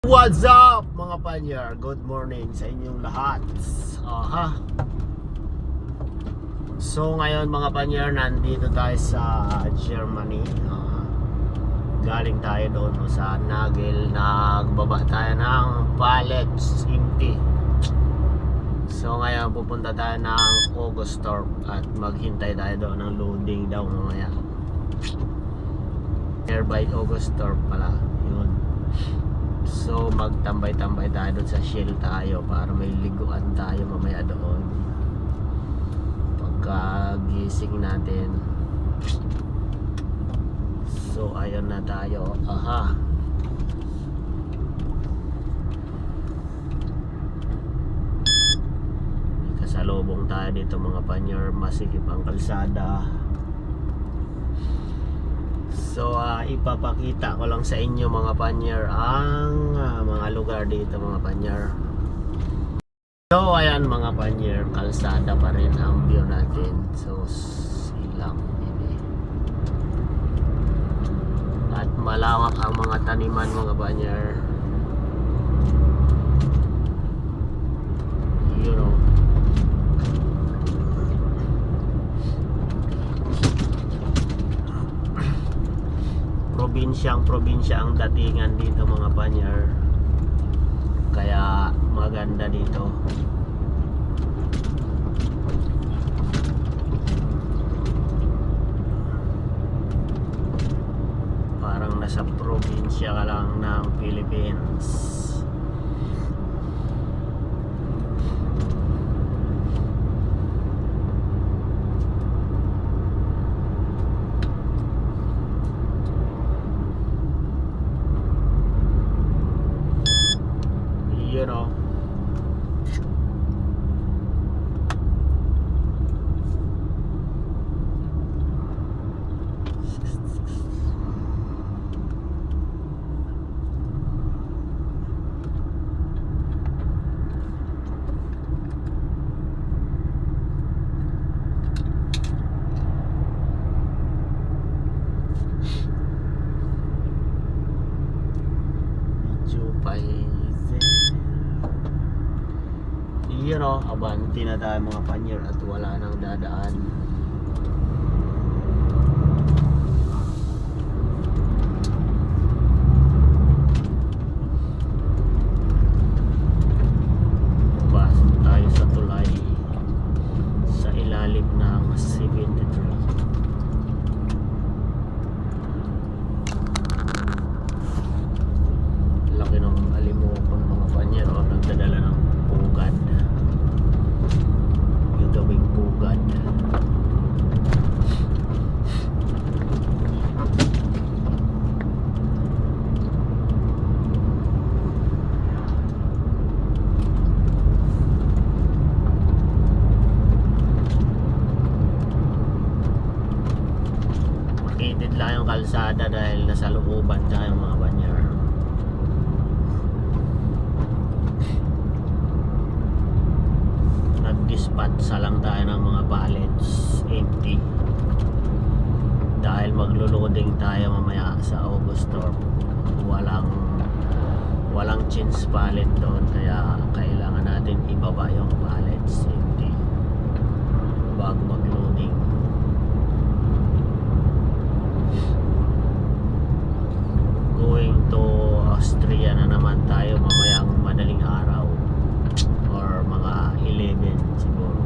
What's up mga panyar? Good morning sa inyong lahat. So ngayon mga panyar, nandito tayo sa Germany. Galing tayo doon sa Nagel. Nagbaba tayo ng pallets empty. So ngayon pupunta tayo ng Augustorp at maghintay tayo doon ng loading daw mamaya. Nearby Augustorp pala yun. So magtambay-tambay tayo doon sa Shell tayo para may liguan tayo mamaya doon pagkagising natin. So ayun na tayo. Kasalubong tayo dito mga panyar, masikip ang kalsada. So ipapakita ko lang sa inyo mga panyar ang mga lugar dito mga panyar. So ayan mga panyar, kalsada pa rin ang view natin. So silang ini. At malawak ang mga taniman mga panyar. You know. Probinsya ang datingan dito mga panyar, kaya maganda dito. Parang nasa probinsya ka lang ng Philippines. You know. You know, abanti na tayo mga panyar at wala nang dadaan. Pasok tayo sa tulay sa ilalim ng 73. Laki ng alimokon mga panyar, nagdadala ng pugad. Yung gawing pugad. Makitid lang yung kalsada dahil nasa looban tsaka yung mga banyar. Nag-dispatch lang tayo ng mga pallets empty dahil maglo-loading tayo mamaya sa Augustorp. Walang chins pallet doon, kaya kailangan natin ibaba yung pallets empty bago mag-loading. Going to Austria na naman tayo mamayang madaling araw or mga 11 siguro.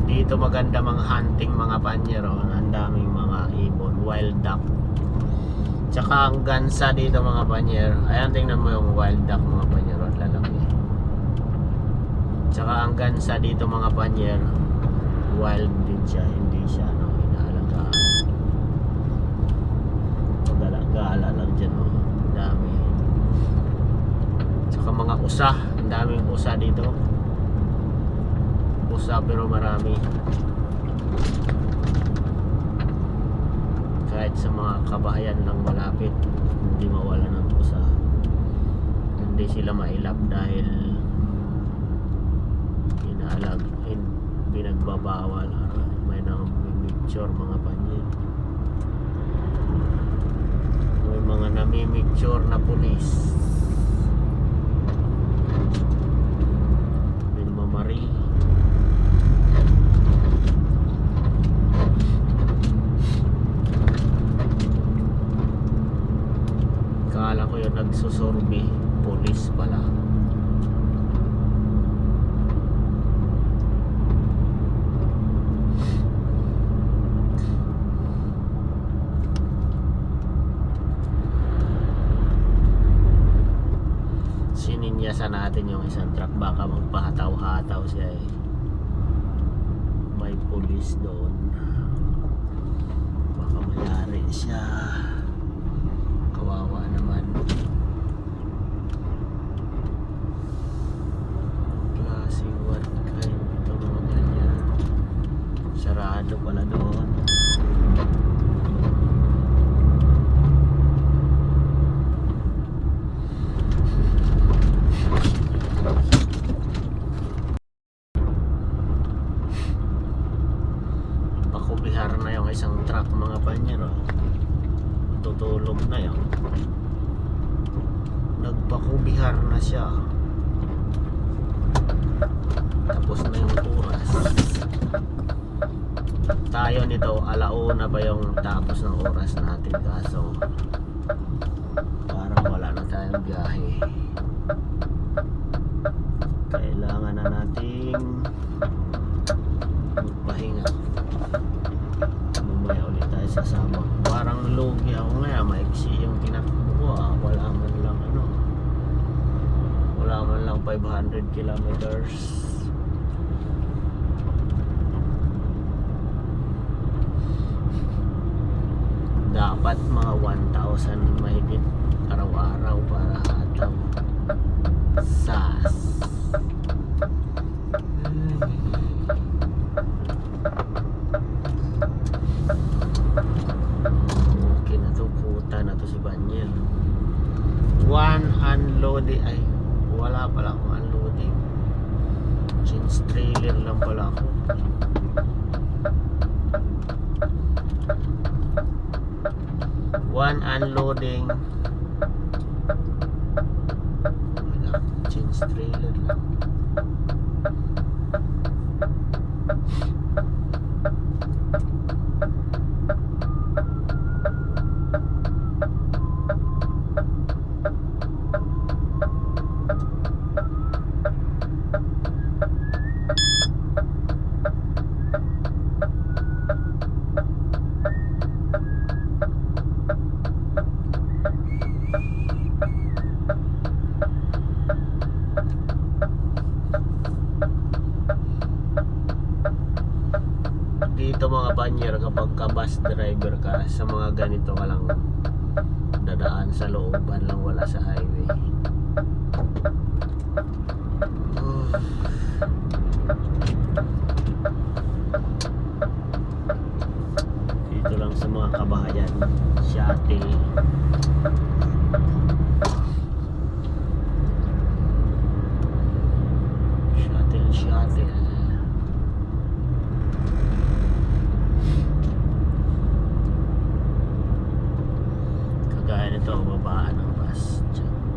Dito maganda mga hunting mga panyero. Ang daming mga ibon, wild duck. Tsaka ang gansa dito mga panyer. Ayan, tingnan mo yung wild duck mga panyero, at lalaki. Tsaka ang gansa dito mga panyer, wild din siya, hindi siya inaalagaan. Gala lang dyan, dami. Tsaka mga usa, ang daming usa dito. Usa pero marami. Kahit sa mga kabahayan lang malapit, hindi mawala ng usa. Hindi sila mailap dahil pinagbabawal. May nang namimicture mga panyo. May mga namimicture na pulis. Minmamari. Kala ko yun nagsusurvey, pulis pala. Sininyasan natin yung isang truck, baka magpahataw-hataw siya eh. May pulis doon, baka mayari siya. Kawawa naman. Klaseng what kind ito mga ganyan. Sarado pala doon. Pakubihar na yung isang truck mga panyero. Tutulog na yun. Nagpakubihar na siya. Tapos na yung oras. Tayo nito, alauna ba yung tapos ng oras natin, kaso parang wala na tayong biyahe. Kailangan na nating magpahinga. Mamaya ulit tayo sasama. Parang lugi ako ngayon, maiksi yung tinakbo ko ah. Wala man lang ano, wala man lang 500 kilometers. Dapat mga 1,000 mahigit araw-araw para hataw. Sas. Okay na to, puta na to si Banyel. One unloading, ay wala pala akong unloading. Change trailer lang pala ako. One unloading. Wala, change trailer lang. Dito mga banyer, kapag ka bus driver ka, sa mga ganito ka lang dadaan sa looban lang, wala sa highway. Dito lang sa mga kabahayan, shuttle. Shuttle. Kagaya nito, babaan ng bus. Diyan.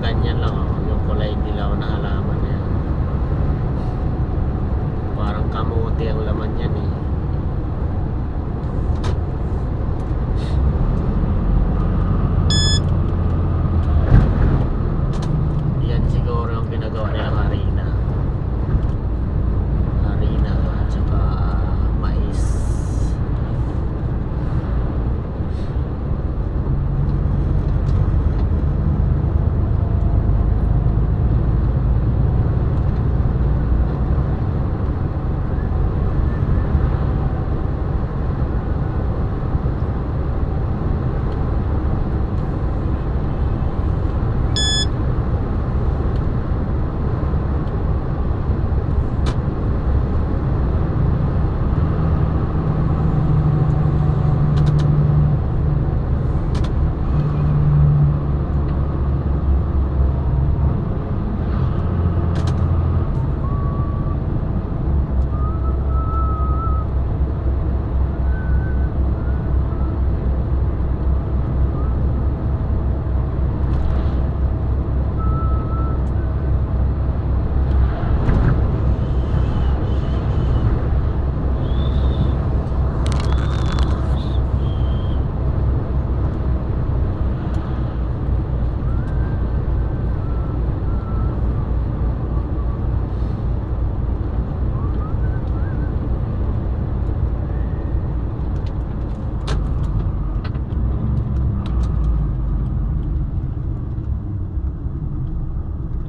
ganyan lang oh, yung kulay dilaw na halaman na yan. Parang kamote ang laman yan eh. Yan siguro yung pinagawa nilang harina. Harina at saka mais.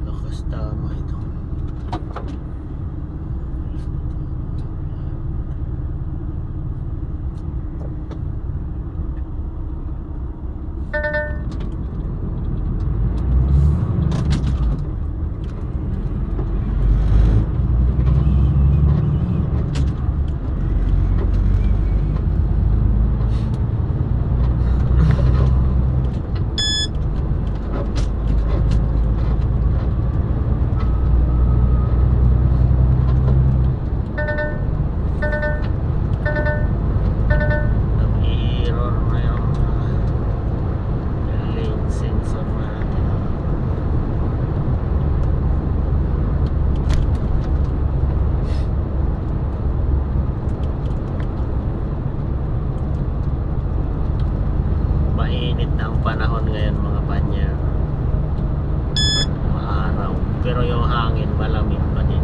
Lakas tama ito. Nag-i-error na yung lane sensor natin. Mainit na ang panahon ngayon mga panyer. Maaraw. Pero yung hangin malamig pa din.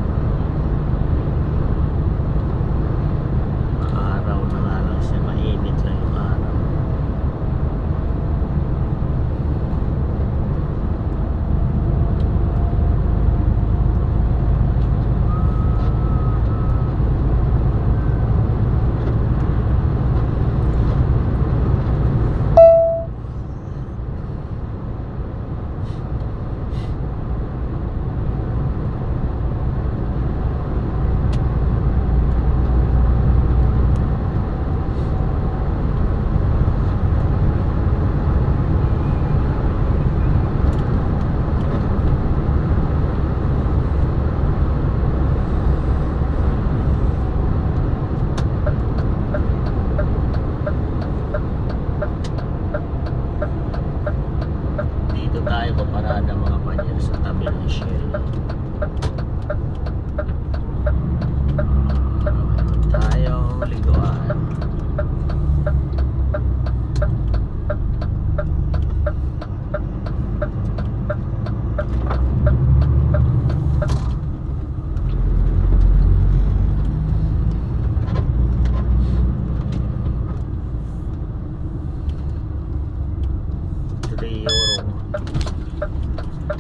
Maaraw na nga lang siya. Mainit lang yung araw. Dito tayo paparada mga panyer sa tabi ng Shell. Meron tayong liguan.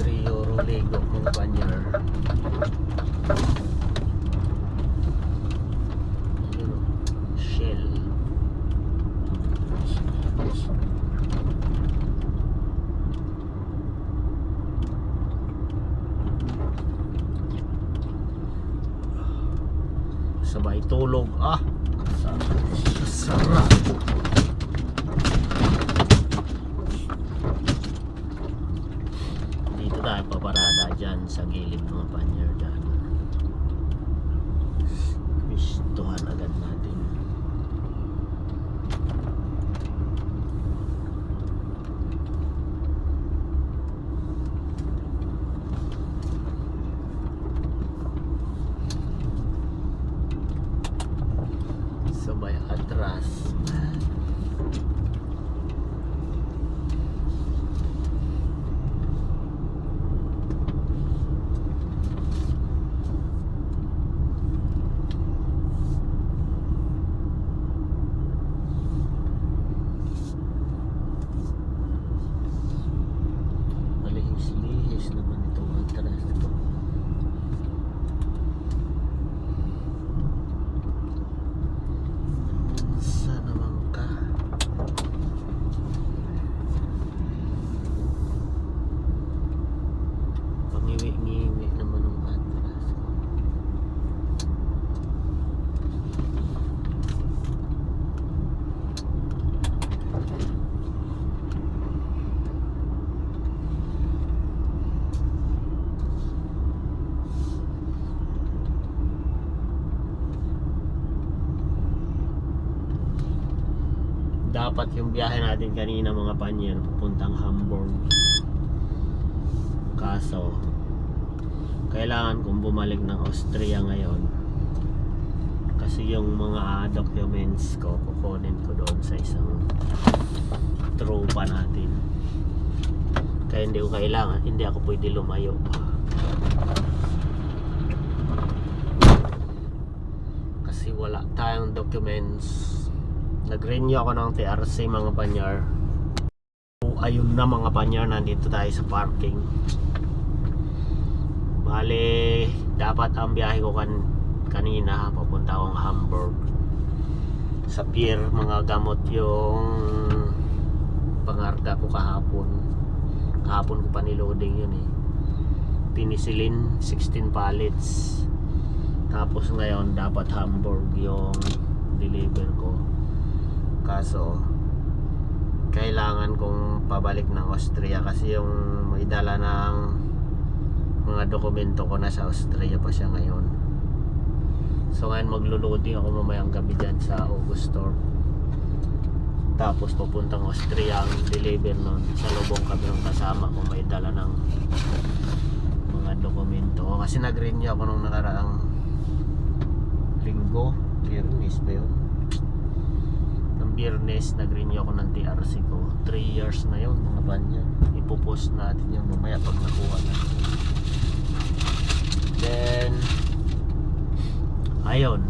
€3 ligo mga panyer. Shell. Sabay tulog. Sarap. Dito tayo paparada dyan sa gilid mga panyer dyan. Gustuhan agad natin. Pangiwi-ngiwi naman ng address ko. Dapat yung biyahe natin kanina mga panyer papuntang Hamburg. Kaso kailangan kong bumalik ng Austria ngayon kasi yung mga documents ko kukunin ko doon sa isang tropa natin. Kaya hindi ako pwede lumayo pa. Kasi wala tayong documents. Nag-renew ako ng TRC mga panyar. So, ayun na mga panyar, nandito tayo sa parking. Bale, dapat ang biyahe ko kanina papunta akong Hamburg. Sa pier, mga gamot yung pangarga ko kahapon. Kahapon ko pa niloading yun eh. Penicillin, 16 pallets. Tapos ngayon, dapat Hamburg yung deliver ko. Kaso kailangan kong pabalik ng Austria kasi yung may dala ng mga dokumento ko nasa Austria pa siya ngayon. So ngayon maglo-loading ako mamayang gabi dyan sa Augustor. Tapos papuntang Austria ang deliver nun. Sa lubong kami ng kasama ko may dala ng mga dokumento ko. Kasi nag-renew ako nung nakaraang linggo. Biyernes ba yun? Biyernes nag-renew ako ng TRC ko. 3 years na yun mga banyan. Ipopost natin yung mamaya pag nakuha natin. Then ayun,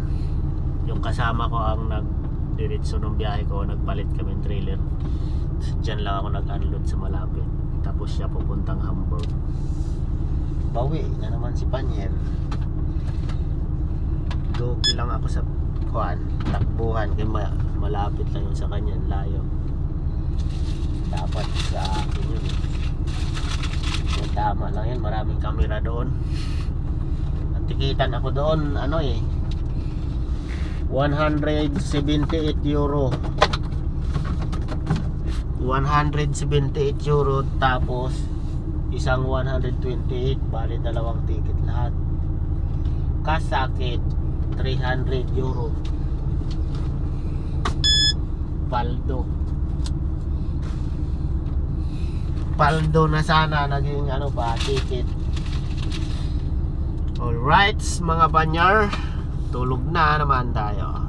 yung kasama ko ang nagdiretso ng biyahe ko. Nagpalit kami ng trailer. Diyan lang ako nag-unload sa malapit. Tapos siya pupuntang Hamburg. Bawi na naman si Paniel. Dogi lang ako sa takbuhan kaya malapit lang yun sa kanya, layo. Dapat sa akin yun eh. Tama lang yun, maraming camera doon. At tikitan ako doon 178 euro 178 euro tapos isang 128, bali dalawang ticket lahat. Kasakit 300 euro. Paldo na sana naging ticket. Alright mga banyar, tulog na naman tayo.